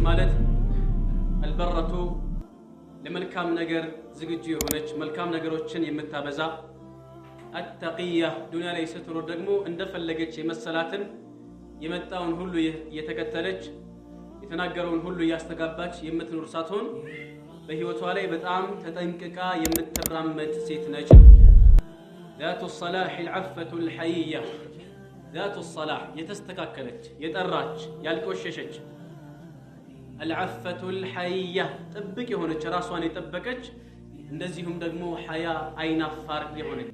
ማለት አልበረቱ ለመልካም ነገር ዝግጁ የሆነች መልካም ነገሮችን የምታበዛ አተቂያ ዱንያ ላይ ስትኖር ደግሞ እንደፈለገች የመሰላትን የመጣውን ሁሉ የተከተለች የተናገረውን ሁሉ ያስተጋባች የምትኖር ሳትሆን በህይወቷ ላይ በጣም ተጠንቅቃ የምትራመድ ሴት ነች። ذات الصلاح العفة الحيية ذات الصلاح የተስተካከለች የጠራች ያልቆሸሸች العفة الحيية ጥብቅ የሆነች ራሷን የጠበቀች እንደዚሁም ደግሞ ሐያ አይናፋር የሆነች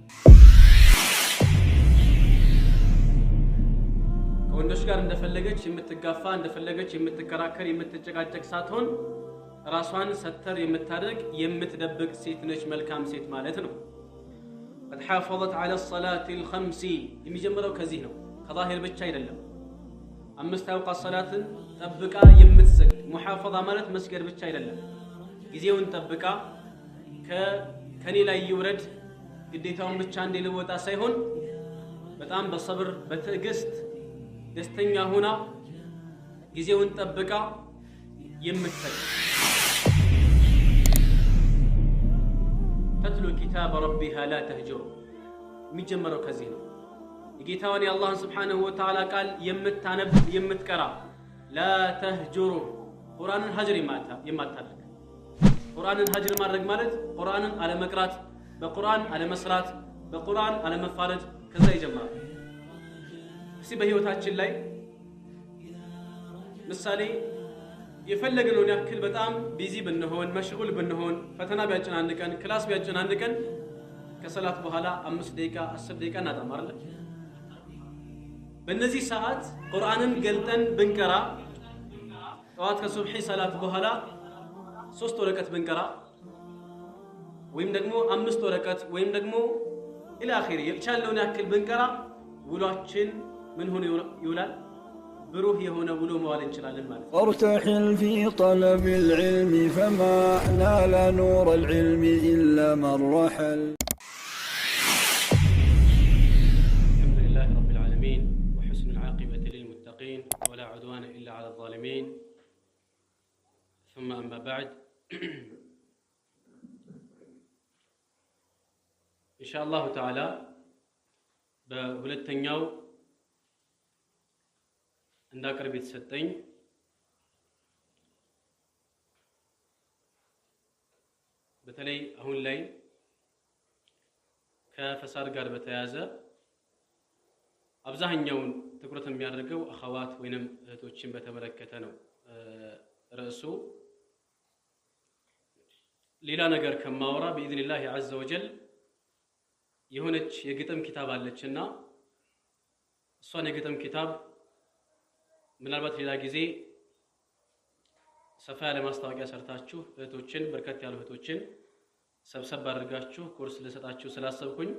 ከወንዶች ጋር እንደፈለገች የምትጋፋ እንደፈለገች የምትከራከር የምትጨቃጨቅ ሳትሆን ራሷን ሰተር የምታደርግ የምትደብቅ ሴት ነች መልካም ሴት ማለት ነው። قد حافظت على الصلاة الخمس የሚጀምረው ከዚህ ነው ከዛሂር ብቻ አይደለም። አምስት አውቃት ሰላትን ጠብቃ የምትሰግድ ሙሐፈዛ ማለት መስገድ ብቻ አይደለም። ጊዜውን ጠብቃ ከኔ ላይ ይውረድ ግዴታውን ብቻ እንደልወጣ ሳይሆን በጣም በሰብር በትዕግስት ደስተኛ ሆና ጊዜውን ጠብቃ የምትሰግድ ተትሉ ኪታብ ረቢሃ ላ ተህጅሩ የሚጀምረው ከዚህ ነው። የጌታዋን የአላህን ስብሓንሁ ወተዓላ ቃል የምታነብ የምትቀራ ላ ተህጅሩ ቁርአንን ሀጅር የማታደርግ ቁርአንን ሀጅር ማድረግ ማለት ቁርአንን አለመቅራት በቁርአን አለመስራት በቁርአን አለመፋለድ ከዛ ይጀምራል። እስቲ በህይወታችን ላይ ምሳሌ የፈለግነውን ያክል በጣም ቢዚ ብንሆን መሽጉል ብንሆን ፈተና ቢያጨናንቀን ክላስ ቢያጨናንቀን ከሰላት በኋላ 5 ደቂቃ 10 ደቂቃ እናጣማለን። በእነዚህ ሰዓት ቁርአንን ገልጠን ብንቀራ ጠዋት ከሱብሒ ሰላት በኋላ 3 ወረቀት ብንቀራ ወይም ደግሞ 5 ወረቀት ወይም ደግሞ ኢላ አኺሪ የቻለውን ያክል ብንቀራ ውሏችን ምን ሆነ ይውላል بروح يهونا ولو موال انشلال المال وارتحل في طلب العلم فما نال نور العلم إلا من رحل. الحمد لله رب العالمين وحسن العاقبة للمتقين ولا عدوان إلا على الظالمين ثم أما بعد إن شاء الله تعالى بهلتنياو እንዳቀርብ የተሰጠኝ በተለይ አሁን ላይ ከፈሳድ ጋር በተያያዘ አብዛኛውን ትኩረት የሚያደርገው አኸዋት ወይንም እህቶችን በተመለከተ ነው ርዕሱ። ሌላ ነገር ከማወራ በኢዝኒላህ ዐዘ ወጀል የሆነች የግጥም ኪታብ አለችና እሷን የግጥም ኪታብ ምናልባት ሌላ ጊዜ ሰፋ ያለ ማስታወቂያ ሰርታችሁ እህቶችን በርከት ያሉ እህቶችን ሰብሰብ አድርጋችሁ ኮርስ ለሰጣችሁ ስላሰብኩኝ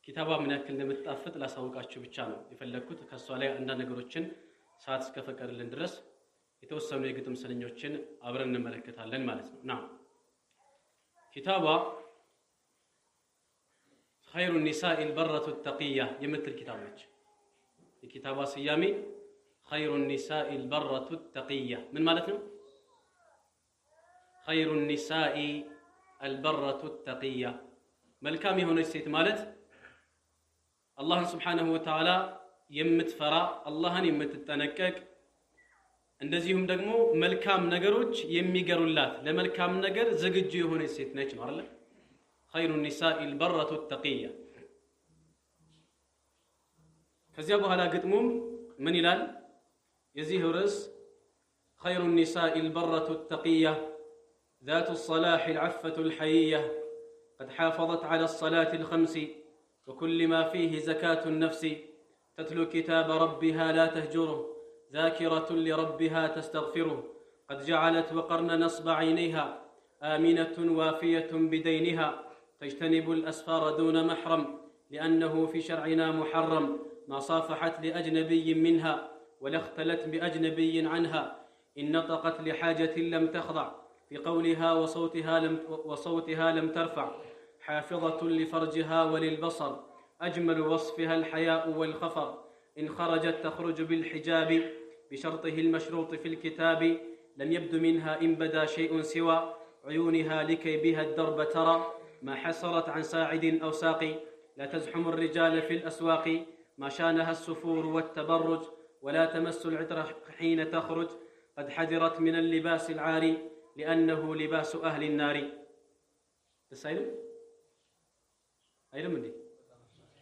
ኪታባ ምን ያክል እንደምትጣፍጥ ላሳውቃችሁ ብቻ ነው የፈለኩት። ከሷ ላይ አንዳንድ ነገሮችን ሰዓት እስከፈቀደልን ድረስ የተወሰኑ የግጥም ስንኞችን አብረን እንመለከታለን ማለት ነው። ና ኪታባ خير النساء البرة التقية የምትል ኪታብ ነች። የኪታባ ስያሜ خير النساء البرة التقية من مالتنا خير النساء البرة التقية ملكام هنا السيت مالت الله سبحانه وتعالى يمتفرا الله يمتتنكك እንደዚሁም ደግሞ መልካም ነገሮች የሚገሩላት ለመልካም ነገር ዝግጁ የሆነች ሴት ነች ማለት ነው። خير النساء البرة التقية ከዚያ በኋላ ግጥሙም ምን ይላል? يزيه رس خير النساء البرة التقية ذات الصلاح العفة الحيية قد حافظت على الصلاة الخمس وكل ما فيه زكاة النفس تتلو كتاب ربها لا تهجره ذاكرة لربها تستغفره قد جعلت وقرن نصب عينيها آمنة وافية بدينها تجتنب الأسفار دون محرم لأنه في شرعنا محرم ما صافحت لأجنبي منها ولا اختلت بأجنبي عنها إن نطقت لحاجة لم تخضع في قولها وصوتها لم ترفع حافظة لفرجها وللبصر أجمل وصفها الحياء والخفر إن خرجت تخرج بالحجاب بشرطه المشروط في الكتاب لم يبد منها إن بدا شيء سوى عيونها لكي بها الدرب ترى ما حصرت عن ساعد أو ساق لا تزحم الرجال في الأسواق ما شانها السفور والتبرج ولا تمس العطر حين تخرج قد حذرت من اللباس العاري لأنه لباس أهل النار. تسألوا؟ أيضا من دي؟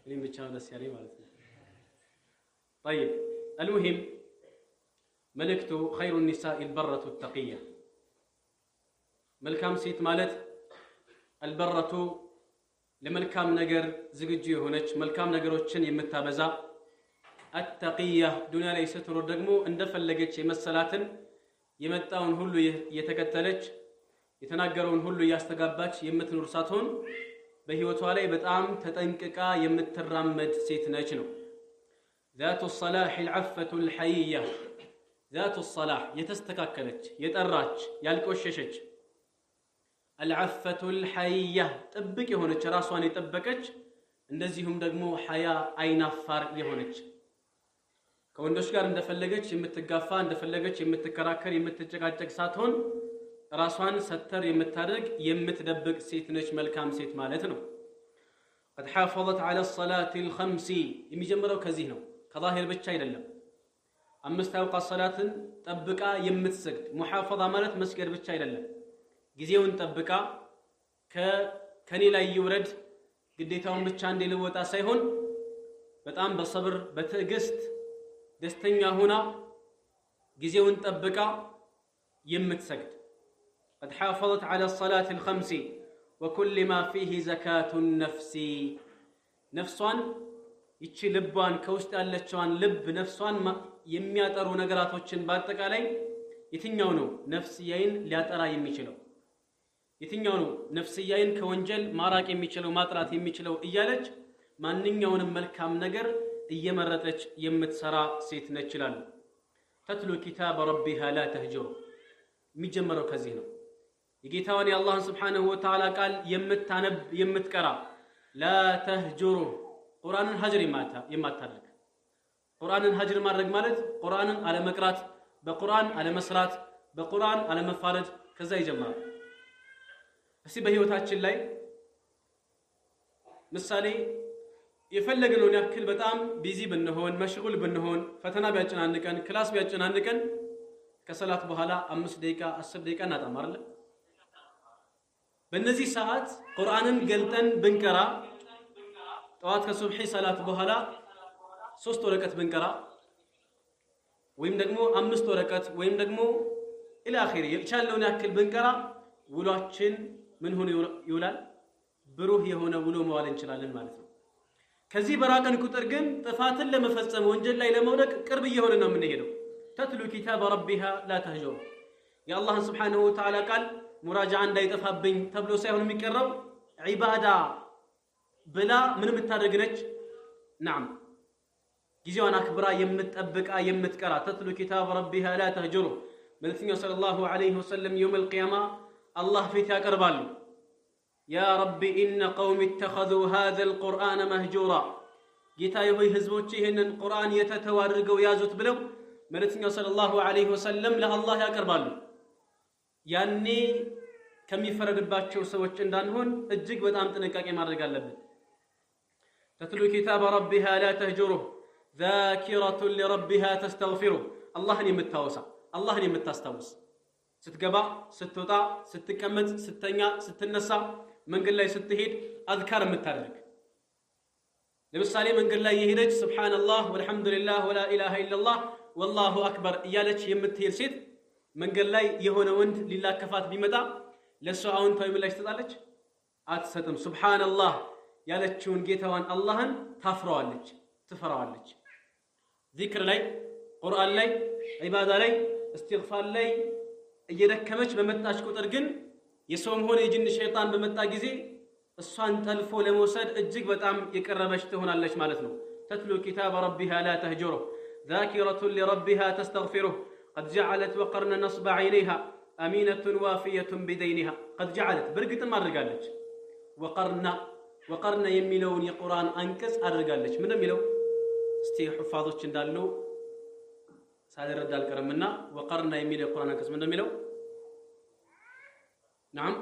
اللي بتشاهد السياري مالتنا. طيب المهم ملكت خير النساء البرة التقية. ملكام سيت مالت البرة لملكام نجر زجاجي هونش ملكام نجروتشن يمتابزا التقية دنيا ليست ردقمو اندفل لقيتش مسلاتن يمتاون هلو يتكتلج يتناقرون هلو يستقاباتش يمتنور ساتون بهيوتوا علي بتقام تتنككا يمترمد سيت ناجنو ذات الصلاح العفة الحيية ذات الصلاح يتستكاكلج يتقراج يالكوششج العفة الحيية تبك يهونج راسوان يطبقج እንደዚሁም ደግሞ ሐያ አይናፋር የሆነች ከወንዶች ጋር እንደፈለገች የምትጋፋ እንደፈለገች የምትከራከር የምትጨቃጨቅ ሳትሆን ራሷን ሰተር የምታደርግ የምትደብቅ ሴት ነች መልካም ሴት ማለት ነው قد حافظت على الصلاة الخمس የሚጀምረው ከዚህ ነው ከዛሂር ብቻ አይደለም አምስት አውቃት ሰላትን ጠብቃ የምትሰግድ ሙሐፈዛ ማለት መስገድ ብቻ አይደለም ጊዜውን ጠብቃ ከኔ ላይ ይውረድ ግዴታውን ብቻ እንዲልወጣ ሳይሆን በጣም በሰብር በትዕግስት ደስተኛ ሆና ጊዜውን ጠብቃ የምትሰግድ قد حافظت على الصلاة الخمس وكل ما فيه زكاة النفس نفسان ይቺ ልቧን ከውስጥ ያለችዋን ልብ ነፍሷን የሚያጠሩ ነገራቶችን በአጠቃላይ የትኛው ነው ነፍስያይን ሊያጠራ የሚችለው የትኛው ነው ነፍስያይን ከወንጀል ማራቅ የሚችለው ማጥራት የሚችለው እያለች ማንኛውንም መልካም ነገር እየመረጠች የምትሰራ ሴት ነች ይላል ተትሉ ኪታብ ረቢሃ ላ ተህጁር የሚጀምረው ከዚህ ነው የጌታዋን የአላህን Subhanahu Wa Ta'ala ቃል የምታነብ የምትቀራ ላ ተህጁሩ ቁርአንን ሀጅር የማታደርግ ቁርአንን ሀጅር ማድረግ ማለት ቁርአንን አለመቅራት በቁርአን አለመስራት በቁርአን አለመፋረድ ከዛ ይጀምራል እስቲ በህይወታችን ላይ ምሳሌ የፈለግነውን ያክል በጣም ቢዚ ብንሆን መሽጉል ብንሆን ፈተና ቢያጨናንቀን ክላስ ቢያጨናንቀን ከሰላት በኋላ 5 ደቂቃ 10 ደቂቃ እናጣማርለ በእነዚህ ሰዓት ቁርአንን ገልጠን ብንቀራ ጠዋት ከሱብሂ ሰላት በኋላ 3 ወረቀት ብንቀራ ወይም ደግሞ 5 ወረቀት ወይም ደግሞ ኢላ አኺሪ የቻለውን ያክል ብንቀራ ውሏችን ምን ሆነ ይውላል ብሩህ የሆነ ውሎ መዋል እንችላለን ማለት ነው ከዚህ በራቀን ቁጥር ግን ጥፋትን ለመፈጸም ወንጀል ላይ ለመውደቅ ቅርብ እየሆነ ነው የምንሄደው ተትሉ ኪታብ ረቢሃ ላ ተህጁር የአላህ Subhanahu Wa Ta'ala ቃል ሙራጃዓ እንዳይጠፋብኝ ተብሎ ሳይሆን የሚቀረው ዒባዳ ብላ ምን የምታደርግ ነች نعم ጊዜዋን አክብራ የምትጠብቃ የምትቀራ ተትሉ ኪታብ ረቢሃ ላ ተህጁር መልእክተኛው ሰለላሁ ዐለይሂ ወሰለም يوم القيامة الله فيت يقربال يا ربي إن قوم اتخذوا هذا القرآن مهجورا جيتا يهوي هزبوتشي هن القرآن يتتوارقوا يازوت بلو ملتنا صلى الله عليه وسلم لا الله يقربال يعني كم يفرد باتشو سوتش اندان هون اجيك بدام تنكاكي مارقال لبن تتلو كتاب ربها لا تهجره ذاكرة لربها تستغفره الله يمتاوسا الله يمتاستوس ስትገባ ስትወጣ ስትቀመጥ ስተኛ ስትነሳ መንገድ ላይ ስትሄድ አዝካር የምታደርግ ለምሳሌ መንገድ ላይ የሄደች ሱብሃንአላህ ወልሐምዱሊላህ ወላ ኢላሃ ኢላላህ ወላሁ አክበር እያለች የምትሄድ ሴት መንገድ ላይ የሆነ ወንድ ሊላከፋት ቢመጣ ለሷ አዎንታዊ ምላሽ ትሰጣለች አትሰጥም ሱብሃንአላህ ያለችውን ጌታዋን አላህን ታፍረዋለች ትፈራዋለች ዚክር ላይ ቁርአን ላይ ዒባዳ ላይ እስትግፋር ላይ እየደከመች በመጣች ቁጥር ግን የሰውም ሆነ የጅን ሸይጣን በመጣ ጊዜ እሷን ጠልፎ ለመውሰድ እጅግ በጣም የቀረበች ትሆናለች ማለት ነው ተትሉ ኪታብ ረቢሃ ላ ተህጁሩ ذاكرة لربها تستغفره قد جعلت وقرن نصب عينيها أمينة وافية بدينها قد جعلت برقة ما رجالج وقرن يميلون يقران أنكس الرجالج من يميلو استي حفاظه چندالو ሳልረዳ አልቀረምና ወቀርና የሚለው የቁርአን አንቀጽ ምን እንደሚለው نعم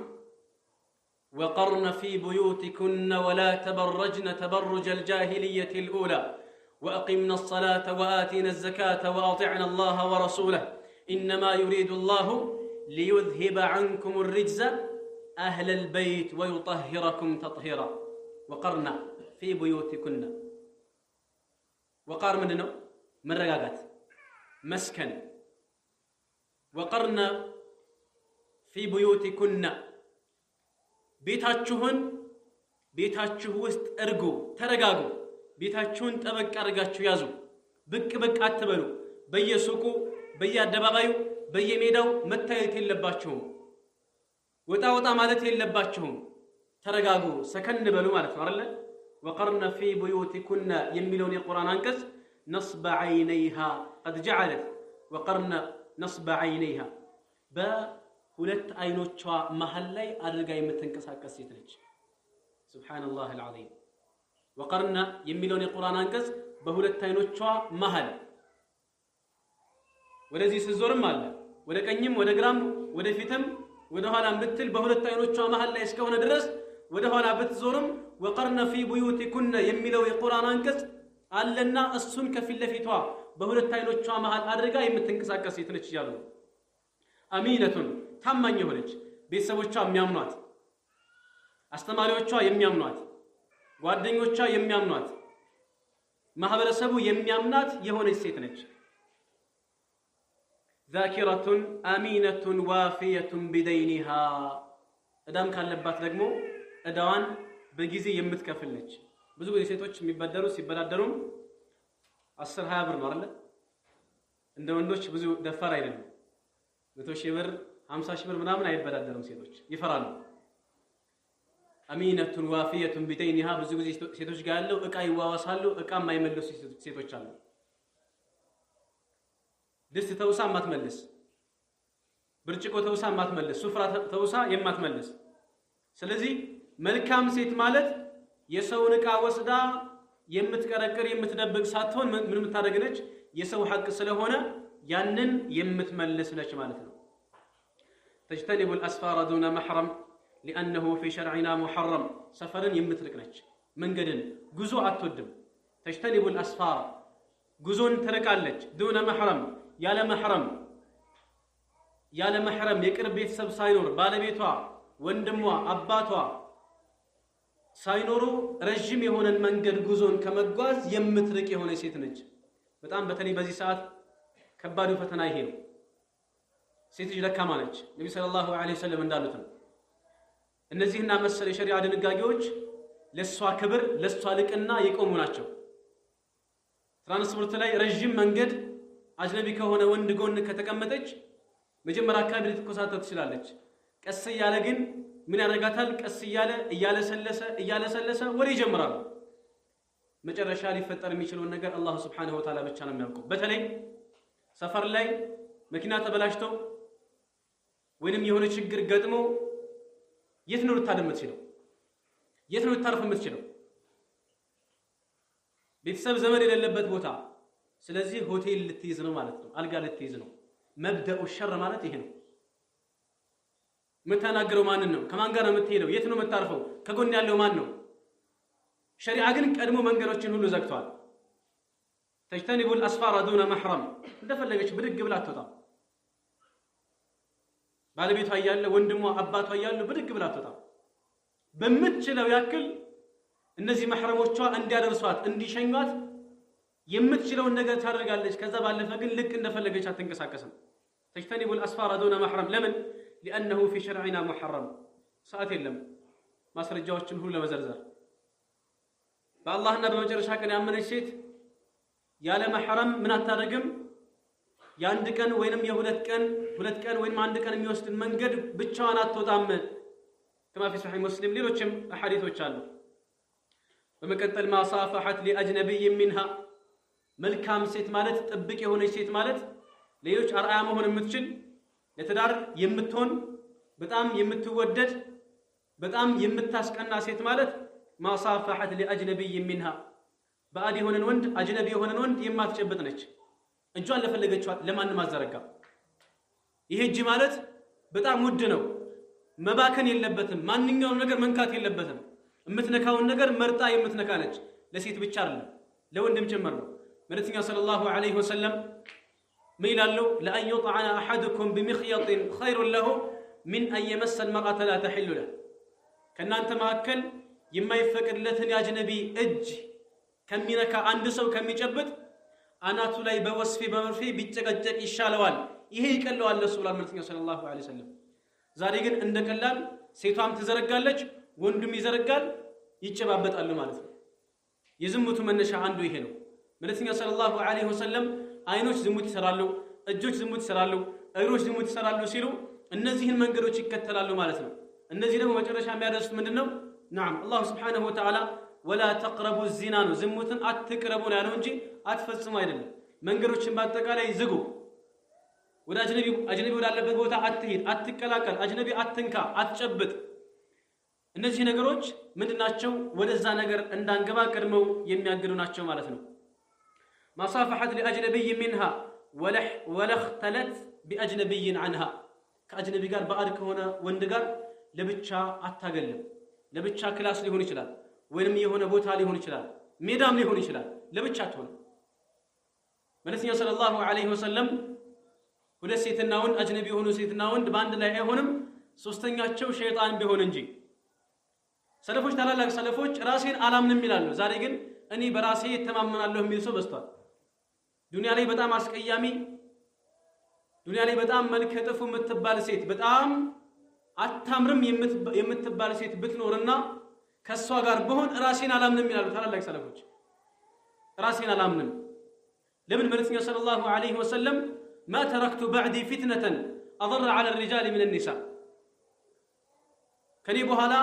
وقرن في بيوتكن ولا تبرجن تبرج الجاهلية الأولى وأقمنا الصلاة وآتينا الزكاة وأطعنا الله ورسوله إنما يريد الله ليذهب عنكم الرجز أهل البيت ويطهركم تطهيرا وقرن في بيوتكن وقار منه من رقاقات مسكن وقرن في بيوتكن ቤታችሁ ውስጥ እርጉ ተረጋጉ ቤታችሁን ጠበቅ አድርጋችሁ ያዙ ብቅ አትበሉ በየሱቁ በየአደባባዩ በየሜዳው መታየት የለባችሁም ወጣ ማለት የለባችሁም ተረጋጉ ሰከን በሉ ማለት ነው አይደል وقرن في بيوتكن የሚለውን የቁርአን አንቀጽ نصب عينيها قد جعلت وقرن نصب عينيها በሁለት አይኖቿ መሃል ላይ አድርጋ የምትንቀሳቀስ ሴት ነች ሱብሃንአላህ العظيم وقرن የሚለውን የቁርአን አንቀጽ በሁለት አይኖቿ መሃል ወደዚህ ሲዞርም አለ ወደ ቀኝም ወደ ግራም ወደ ፊትም ወደ ኋላም ብትል በሁለት አይኖቿ መሃል ላይ እስከሆነ ድረስ ወደ ኋላ ብትዞርም وقرن في بيوتكن የሚለው የቁርአን አንቀጽ አለና እሱን ከፊት ለፊቷ በሁለት አይኖቿ መሃል አድርጋ የምትንቀሳቀስ ሴት ነች ይላሉ አሚነቱን ታማኝ ሆነች ቤተሰቦቿ የሚያምኗት አስተማሪዎቿ የሚያምኗት ጓደኞቿ የሚያምኗት ማህበረሰቡ የሚያምናት የሆነች ሴት ነች ذاكرة أمينة وافية بدينها እዳም ካለባት ደግሞ እዳዋን በጊዜ የምትከፍል ነች ብዙ ጊዜ ሴቶች የሚበደሩ ሲበዳደሩ 10 20 ብር ነው አይደል እንደ ወንዶች ብዙ ደፋር አይደለም 100 ሺህ ብር 50 ሺህ ብር ምናምን አይበዳደሩም ሴቶች ይፈራሉ أمينة وافية بدينها ብዙ ጊዜ ሴቶች ጋር ያለው እቃ ይዋዋሳሉ እቃ የማይመልሱ ሴቶች አሉ ድስት ተውሳ ማትመልስ ብርጭቆ ተውሳ ማትመልስ ሱፍራ ተውሳ የማትመልስ ስለዚህ መልካም ሴት ማለት የሰውን እቃ ወስዳ የምትቀረቅር የምትደብቅ ሳትሆን ምን የምታደርግነች የሰው ሐቅ ስለሆነ ያንን የምትመልስ ነች ማለት ነው تجتنب الأسفار دون محرم لأنه في شرعنا محرم سفرا يمتلكنች መንገድን ጉዞ አትወድም تجتنب الأسفار ጉዞን ትርቃለች دون محرم ያለ محرم የቅርብ ቤተሰብ ሳይኖር ባለቤቷ ወንድሟ አባቷ ሳይኖሩ ረጅም የሆነን መንገድ ጉዞን ከመጓዝ የምትርቅ የሆነ ሴት ነች በጣም በተለይ በዚህ ሰዓት ከባዱ ፈተና ይሄ ነው ሴት ልጅ ደካማ ነች ነብዩ ሰለላሁ ዐለይሂ ወሰለም እንዳሉት ነው እነዚህና መሰል የሸሪዓ ድንጋጌዎች ለሷ ክብር ለሷ ልቅና የቆሙ ናቸው ትራንስፖርት ላይ ረጅም መንገድ አጅነቢ ከሆነ ወንድ ጎን ከተቀመጠች መጀመሪያ አካባቢ ልትኮሳተር ትችላለች ቀስ ያለ ግን ምን ያደርጋታል ቀስ ያለ እያለሰለሰ ወሬ ይጀምራል መጨረሻ ሊፈጠር የሚችለው ነገር አላህ Subhanahu Wa Ta'ala ብቻ ነው የሚያውቀው በተለይ ሰፈር ላይ መኪና ተበላሽቶ ወይንም የሆነ ችግር ገጥሞ የት ነው ልታደም የምትችለው የት ነው ልታርፍ የምትችለው ቤተሰብ ዘመድ የሌለበት ቦታ ስለዚህ ሆቴል ልትይዝ ነው ማለት ነው አልጋ ልትይዝ ነው መብደኡ ሸር ማለት ይሄ ነው መተናገረው ማን ነው ከማን ጋር ነው የምትሄደው የት ነው የምታርፈው ከጎን ያለው ማን ነው ሸሪዓ ግን ቀድሞ መንገዶችን ሁሉ ዘግቷል تجتنب الأسفار دون محرم እንደፈለገች ብድግ ብላ አትወጣም ባለቤቷ ያያለ ወንድሟ አባቷ ያያሉ ብድግ ብላ አትወጣም በመትችለው ያክል እነዚህ محرمዎቿ እንዲያደርሷት እንዲሸኟት የምትችለውን ነገር ታደርጋለች ከዛ ባለፈ ግን ልክ እንደፈለገች አትንቀሳቀስም تجتنب الأسفار دون محرم ለምን لأنه في شرعنا محرم ሰዓት የለም ማስረጃዎችን ሁሉ ለመዘርዘር በአላህና በመጨረሻ ቀን ያመነች ሴት ያለ محرم ምን አታደርግም የአንድ ቀን ወይንም የሁለት ቀን ወይንም አንድ ቀን የሚወስድ መንገድ ብቻዋን አትወጣም كما في صحيح مسلم ሌሎችም አሐዲሶች አሉ በመቀጠል ما صافحت لأجنبي منها መልካም ሴት ማለት ጥብቅ የሆነች ሴት ማለት ሌሎች አርአያ መሆን የምትችል ለትዳር የምትሆን በጣም የምትወደድ በጣም የምታስቀና ሴት ማለት ما صافحت لأجنبي منها ባዕድ የሆነን ወንድ አጅነቢ የሆነን ወንድ የማትጨብጥ ነች እጇን ለፈለገችው ለማንም አዘረጋ። ይሄ እጅ ማለት በጣም ውድ ነው። መባከን የለበትም። ማንኛውም ነገር መንካት የለበትም። የምትነካውን ነገር መርጣ የምትነካ ነች። ለሴት ብቻ አይደለም ለወንድም ጭምር ነው። መልእክተኛው ሰለላሁ ዐለይሂ ወሰለም ምን ይላሉ? ለአን يطعن احدكم بمخيط خير له من ان يمس المرأة لا تحل له። ከናንተ መካከል የማይፈቅድለትን ያጅነቢ እጅ ከሚነካ አንድ ሰው ከሚጨብጥ አናቱ ላይ በወስፌ በመርፌ ቢጨቀጨቅ ይሻለዋል፣ ይሄ ይቀለዋል ለሱ ብሏል መልእክተኛው ሰለላሁ ዐለይሂ ወሰለም። ዛሬ ግን እንደቀላል ሴቷም ትዘረጋለች፣ ወንዱም ይዘረጋል፣ ይጨባበጣሉ ማለት ነው። የዝሙቱ መነሻ አንዱ ይሄ ነው። መልእክተኛው ሰለላሁ ዐለይሂ ወሰለም አይኖች ዝሙት ይሰራሉ፣ እጆች ዝሙት ይሰራሉ፣ እግሮች ዝሙት ይሰራሉ ሲሉ እነዚህን መንገዶች ይከተላሉ ማለት ነው። እነዚህ ደግሞ መጨረሻ የሚያደርሱት ምንድነው? نعم الله سبحانه وتعالى ولا تقربوا الزنا ነው ዝሙትን አትቅረቡ ነው ያለው እንጂ አትፈጽሙ አይደለም። መንገዶችን በአጠቃላይ ዝጉ። ወደ አጅነቢ ወዳለበት ቦታ አትሄድ፣ አትቀላቀል፣ አጅነቢ አትንካ፣ አትጨብጥ። እነዚህ ነገሮች ምንድናቸው? ወደዛ ነገር እንዳንገባ ቀድመው የሚያግዱ ናቸው ማለት ነው። ማሳፈሐት ለአጅነቢይ منها ولا اختلت باجنبي عنها ከአጅነቢ ጋር ባዕድ ከሆነ ወንድ ጋር ለብቻ አታገልም። ለብቻ ክላስ ሊሆን ይችላል፣ ወይንም የሆነ ቦታ ሊሆን ይችላል፣ ሜዳም ሊሆን ይችላል። ለብቻ አትሆን። መልእክተኛው ሰለላሁ ዐለይሂ ወሰለም ሁለት ሴትና ወንድ አጅነቢ የሆኑ ሴትና ወንድ በአንድ ላይ አይሆንም ሶስተኛቸው ሸይጣን ቢሆን እንጂ። ሰለፎች ታላላቅ ሰለፎች ራሴን አላምንም ይላሉ። ዛሬ ግን እኔ በራሴ እተማመናለሁ የሚል ሰው በዝቷል። ዱንያ ላይ በጣም አስቀያሚ፣ ዱንያ ላይ በጣም መልከ ጥፉ የምትባል ሴት፣ በጣም አታምርም የምትባል ሴት ብትኖርና ከሷ ጋር በሆን ራሴን አላምንም ይላሉ ታላላቅ ሰለፎች። ራሴን አላምንም። ለምን? መልእክተኛው ሰለላሁ ዐለይሂ ወሰለም ما تركت بعدي فتنة أضر على الرجال من النساء ከኔ በኋላ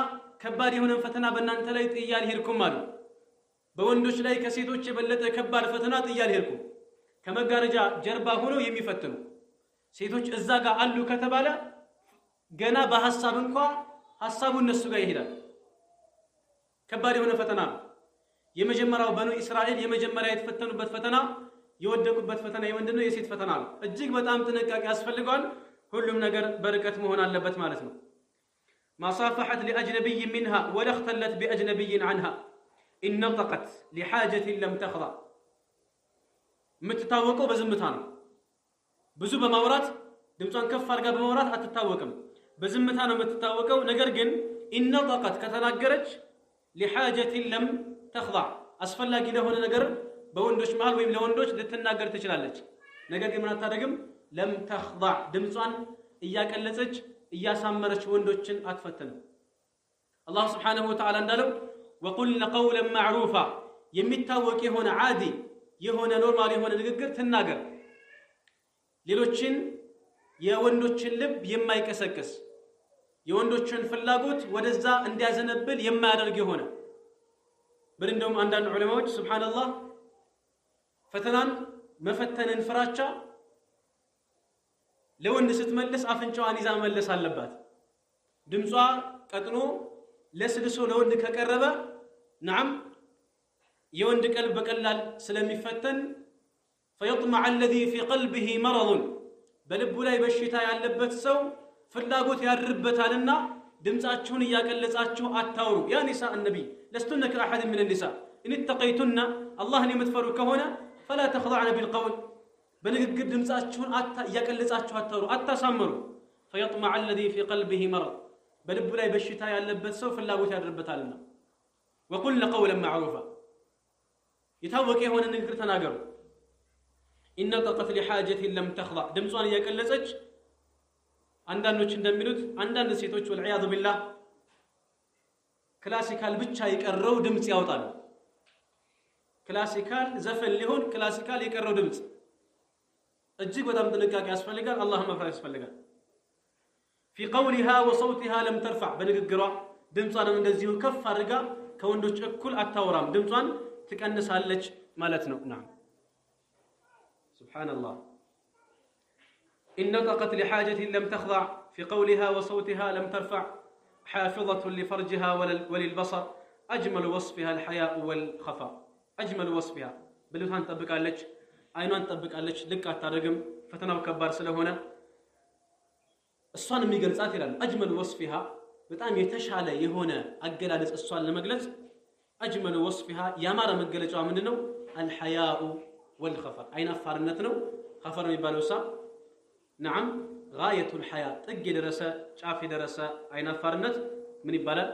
ከባድ የሆነ ፈተና በእናንተ ላይ ጥያል ሄድኩም አሉ። በወንዶች ላይ ከሴቶች የበለጠ ከባድ ፈተና ጥያል ሄድኩም። ከመጋረጃ ጀርባ ሆነው የሚፈትኑ ሴቶች እዛ ጋር አሉ ከተባለ ገና በሐሳብ እንኳን ሐሳቡ እነሱ ጋር ይሄዳል። ከባድ የሆነ ፈተና። የመጀመሪያው በኑ እስራኤል የመጀመሪያ የተፈተኑበት ፈተና የወደቁበት ፈተና የወንድነው የሴት ፈተና ነው። እጅግ በጣም ጥንቃቄ ያስፈልጋል። ሁሉም ነገር በርቀት መሆን አለበት ማለት ነው። ማሳፈሐት لأجنبي منها ولا اختلت بأجنبي عنها إن نطقت لحاجة لم تخضع የምትታወቀው በዝምታ ነው። ብዙ በማውራት ድምጿን ከፍ አድርጋ በማውራት አትታወቅም። በዝምታ ነው የምትታወቀው። ነገር ግን إن نطقت ከተናገረች لحاجة لم تخضع አስፈላጊ ለሆነ ነገር በወንዶች መሃል ወይም ለወንዶች ልትናገር ትችላለች። ነገር ግን ምን አታደርግም? ለም ተخضع ድምጿን እያቀለጸች እያሳመረች ወንዶችን አትፈተንም። አላህ Subhanahu Wa Ta'ala እንዳለው وقلنا قولا معروفا የሚታወቅ የሆነ ዓዲ የሆነ ኖርማል የሆነ ንግግር ትናገር። ሌሎችን የወንዶችን ልብ የማይቀሰቅስ የወንዶችን ፍላጎት ወደዛ እንዲያዘነብል የማያደርግ የሆነ በእንደውም አንዳንድ ዑለማዎች ሱብሃንአላህ ፈተናን መፈተንን ፍራቻ ለወንድ ስትመልስ አፍንጫዋን ይዛ መለስ አለባት። ድምጿ ቀጥኖ ለስልሶ ለወንድ ከቀረበ نعم የወንድ ቀልብ በቀላል ስለሚፈተን فيطمع الذي في قلبه مرض በልቡ ላይ በሽታ ያለበት ሰው ፍላጎት ያድርበታልና ድምጻችሁን እያቀለጻችሁ አታውሩ። ያ ኒሳء النبي لستن كأحد من النساء إن اتقيتن الله يمتفروا كهنا فلا تخضعن بالقول በንግግር ድምጻችሁን እያቀለጻችሁ አታውሩ፣ አታሳምሩ። فيطمع الذي في قلبه مرض በልቡ ላይ በሽታ ያለበት ሰው ፍላጎት ያድርበታልና وقلنا قولا معروفا የታወቀ የሆነ ንግግር ተናገሩ። إن نطقت لحاجة لم تخضع ድምጿን እያቀለጸች አንዳንዶች እንደሚሉት አንዳንድ ሴቶች والعياذ بالله ክላሲካል ብቻ የቀረው ድምጽ ያወጣሉ። ክላሲካል ዘፈን ሊሆን ክላሲካል የቀረው ድምጽ እጅግ በጣም ጥንቃቄ ያስፈልጋል። አላህን መፍራት ያስፈልጋል። في قولها وصوتها لم ترفع በንግግሯ ድምጿን እንደዚሁ ከፍ አድርጋ ከወንዶች እኩል አታወራም፣ ድምጿን ትቀንሳለች ማለት ነው። نعم سبحان الله إن نطقت لحاجة لم تخضع في قولها وصوتها لم ترفع حافظة لفرجها وللبصر أجمل وصفها الحياء والخفاء أجمل وصفها بلوتان تطبقالك አይኗን ትጠብቃለች ልክ አታደርግም ፈተናው ከባድ ስለሆነ እሷን የሚገልጻት ይላል አጅመል ወስፊሃ በጣም የተሻለ የሆነ አገላለጽ እሷን ለመግለጽ አጅመል ወስፊሃ ያማረ መገለጫዋ ምንድነው አልሐያኡ ወልኸፈር አይናፋርነት ነው ኸፈር የሚባለው ሳ نعم غاية الحياة ጥግ የደረሰ ጫፍ የደረሰ አይናፋርነት ምን ይባላል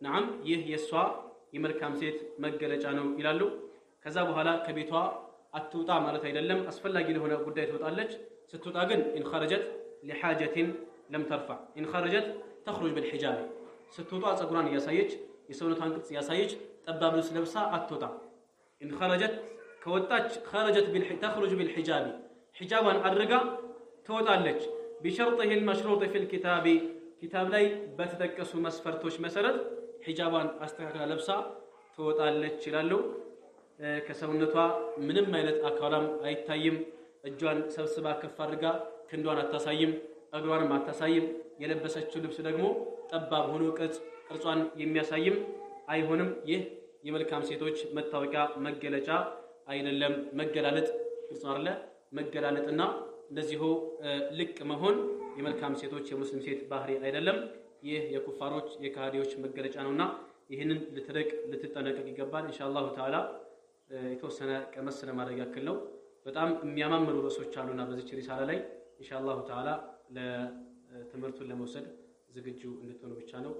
نعم ይህ የሷ የመልካም ሴት መገለጫ ነው ይላሉ ከዛ በኋላ ከቤቷ አትውጣ ማለት አይደለም አስፈላጊ ለሆነ ጉዳይ ትወጣለች ስትወጣ ግን ان خرجت لحاجة لم ترفع ان خرجت تخرج بالحجاب ስትወጣ ጸጉራን ያሳየች የሰውነቷን ቅርጽ ያሳየች ጠባብ ልብስ ለብሳ አትወጣ ان خرجت ከወጣች خرجت تخرج بالحجاب حجابን አድርጋ ትወጣለች بشرطه المشروط في الكتاب كتاب ላይ በተጠቀሱ መስፈርቶች መሰረት ሒጃባን አስተካክላ ለብሳ ትወጣለች ይላሉ ከሰውነቷ ምንም አይነት አካላም አይታይም እጇን ሰብስባ ከፍ አድርጋ ክንዷን አታሳይም እግሯንም አታሳይም የለበሰችው ልብስ ደግሞ ጠባብ ሆኖ ቅርጿን የሚያሳይም አይሆንም ይህ የመልካም ሴቶች መታወቂያ መገለጫ አይደለም መገላለጥ ግልጽ አይደለ መገላለጥና እንደዚሁ ልቅ መሆን የመልካም ሴቶች የሙስሊም ሴት ባህሪ አይደለም ይህ የኩፋሮች የካህዲዎች መገለጫ ነውና ይህንን ልትጠነቀቅ ይገባል ኢንሻአላሁ ተዓላ የተወሰነ ቀመስ ለማድረግ ያክል ነው በጣም የሚያማምሩ ርዕሶች አሉና በዚህ ሪሳላ ላይ ኢንሻአላሁ ተዓላ ለትምህርቱን ለመውሰድ ዝግጁ እንድትሆኑ ብቻ ነው